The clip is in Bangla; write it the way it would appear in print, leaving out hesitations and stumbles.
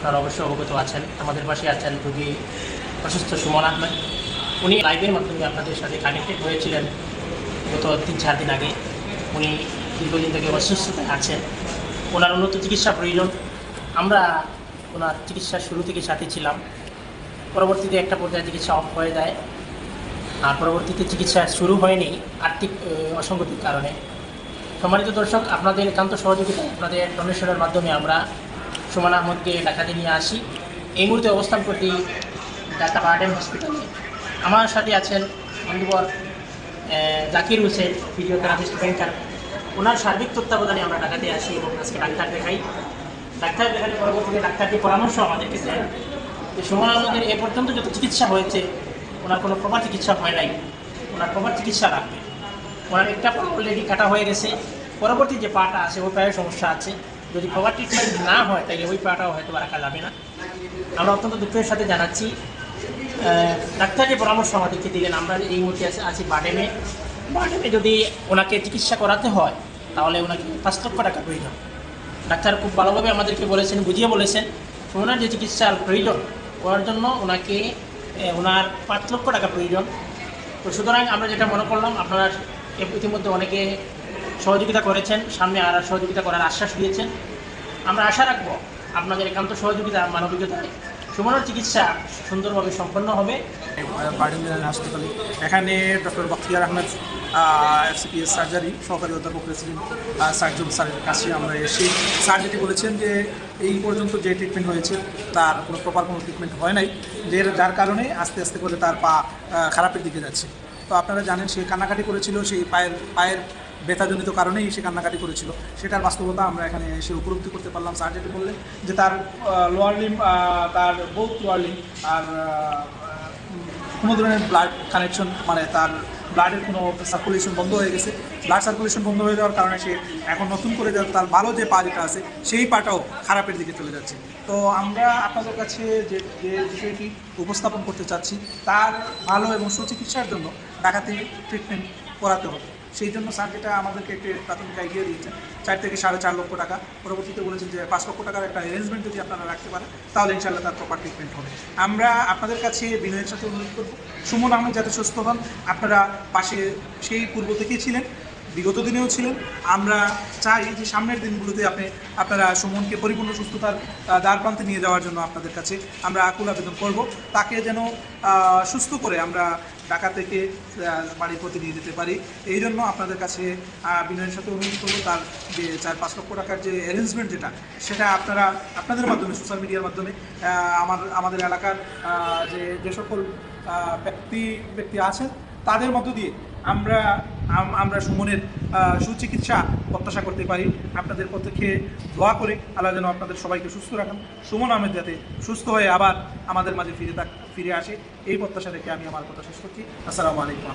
আপনারা অবশ্যই অবগত আছেন। আমাদের পাশে আছেন রোগী অসুস্থ সুমন আহমেদ। উনি লাইভের মাধ্যমে আপনাদের সাথে কানেক্টেড হয়েছিলেন গত 3-4 দিন আগে। উনি দীর্ঘদিন থেকে অসুস্থতায় আছেন, ওনার উন্নত চিকিৎসা প্রয়োজন। আমরা ওনার চিকিৎসার শুরু থেকে সাথে ছিলাম। পরবর্তীতে একটা পর্যায়ে চিকিৎসা অফ হয়ে যায়, আর পরবর্তীতে চিকিৎসা শুরু হয়নি আর্থিক অসঙ্গতির কারণে। সম্মানিত দর্শক, আপনাদের একান্ত সহযোগিতা, আপনাদের ডোনেশনের মাধ্যমে আমরা সুমন আহমদকে ঢাকাতে নিয়ে আসি। এই মুহূর্তে অবস্থান করছি ঢাকা বারডেম হসপিটালে। আমার সাথে আছেন বন্ধুবর জাকির হোসেন, ফিজিওথেরাপিস্ট ব্যাংকার। ওনার সার্বিক তত্ত্বাবধানে আমরা ঢাকাতে আসি এবং আজকে ডাক্তার দেখাই। ডাক্তার দেখালে পরবর্তীতে ডাক্তারটি পরামর্শ আমাদেরকে দেন যে সুমন আহমদের এ পর্যন্ত যত চিকিৎসা হয়েছে ওনার কোনো প্রপার চিকিৎসা হয় নাই, ওনার প্রপার চিকিৎসা লাগবে। ওনার একটা পা অলরেডি কাটা হয়ে গেছে, পরবর্তী যে পাটা আছে ওই পায়ের সমস্যা আছে। যদি প্রপার ট্রিটমেন্ট না হয় তাহলে ওই পাটাও হয়তো রাখা যাবে না। আমরা অত্যন্ত দুঃখের সাথে জানাচ্ছি, ডাক্তার যে পরামর্শ আমাদেরকে দিলেন, আমরা এই মুহূর্তে আছি বারডেমে। বারডেমে যদি ওনাকে চিকিৎসা করাতে হয় তাহলে ওনাকে 5 লক্ষ টাকা প্রয়োজন। ডাক্তার খুব ভালোভাবে আমাদেরকে বলেছেন, বুঝিয়ে বলেছেন ওনার যে চিকিৎসার প্রয়োজন করার জন্য ওনাকে ওনার 5 লক্ষ টাকা প্রয়োজন। তো সুতরাং আমরা যেটা মনে করলাম, আপনারা ইতিমধ্যে অনেকে সহযোগিতা করেছেন, সামনে আর সহযোগিতা করার আশ্বাস দিয়েছেন। আমরা আশা রাখবো আপনাদের একান্ত সহযোগিতা, মানবিকতায় সুমনের চিকিৎসা সুন্দরভাবে সম্পন্ন হবে। বারডেম জেনারেল হাসপাতালে এখানে doctor Bakhtiar Ahmed FCPS surgery সহকারী অধ্যাপক প্রেসিডেন্ট সার্জন স্যারের কাছে আমরা এসে স্যার যেটি বলেছেন যে এই পর্যন্ত যে ট্রিটমেন্ট হয়েছে তার কোনো প্রপার কোনো ট্রিটমেন্ট হয় নাই, যার কারণে আস্তে আস্তে করে তার পা খারাপের দিকে যাচ্ছে। তো আপনারা জানেন সে কান্নাকাটি করেছিল, সেই পায়ের ব্যথাজনিত কারণেই সে কান্নাকাটি করেছিল। সেটার বাস্তবতা আমরা এখানে এসে উপলব্ধি করতে পারলাম। স্যার যেটি বললেন যে তার লোয়ার লিম, তার বোথ লোয়ার লিম আর কোনো ধরনের ব্লাড কানেকশন, মানে তার ব্লাডের কোনো সার্কুলেশন বন্ধ হয়ে গেছে। ব্লাড সার্কুলেশন বন্ধ হয়ে যাওয়ার কারণে সে এখন নতুন করে তার ভালো যে পা যেটা আছে সেই পাটাও খারাপের দিকে চলে যাচ্ছে। তো আমরা আপনাদের কাছে যে বিষয়টি উপস্থাপন করতে চাচ্ছি, তার ভালো এবং সুচিকিৎসার জন্য ঢাকাতে ট্রিটমেন্ট করাতে হবে। সেই জন্য স্যার যেটা আমাদেরকে একটি প্রাথমিক আইডিয়া দিয়েছেন 4 থেকে 4.5 লক্ষ টাকা। পরবর্তীতে বলেছেন যে 5 লক্ষ টাকার একটা অ্যারেঞ্জমেন্ট যদি আপনারা রাখতে পারেন তাহলে ইনশাআল্লাহ তার প্রপার ট্রিটমেন্ট হবে। আমরা আপনাদের কাছে বিনয়ের সাথে অনুরোধ করব, সুমন আহমেদ যাতে সুস্থ হন। আপনারা পাশে সেই পূর্ব থেকেই ছিলেন, বিগত দিনেও ছিলেন। আমরা চাই যে সামনের দিনগুলোতে আপনারা সুমনকে পরিপূর্ণ সুস্থতার দ্বার প্রান্তে নিয়ে যাওয়ার জন্য আপনাদের কাছে আমরা আকুল আবেদন করব। তাকে যেন সুস্থ করে আমরা ঢাকা থেকে বাড়ির প্রতি নিয়ে যেতে পারি। এই জন্য আপনাদের কাছে বিনয়ের সাথে অনুরোধ করবো, তার যে 4-5 লক্ষ টাকার যে অ্যারেঞ্জমেন্ট সেটা আপনারা আপনাদের মাধ্যমে, সোশ্যাল মিডিয়ার মাধ্যমে আমাদের এলাকার যে সকল ব্যক্তি আছেন তাদের মধ্য দিয়ে আমরা সুমনের সুচিকিৎসা প্রত্যাশা করতে পারি। আপনাদের প্রত্যেকে দোয়া করে আল্লাহ যেন আপনাদের সবাইকে সুস্থ রাখেন, সুমন আহমেদ যাতে সুস্থ হয়ে আবার আমাদের মাঝে ফিরে আসে, এই প্রত্যাশা রেখে আমি আমার কথা শেষ করছি। আসসালামু আলাইকুম।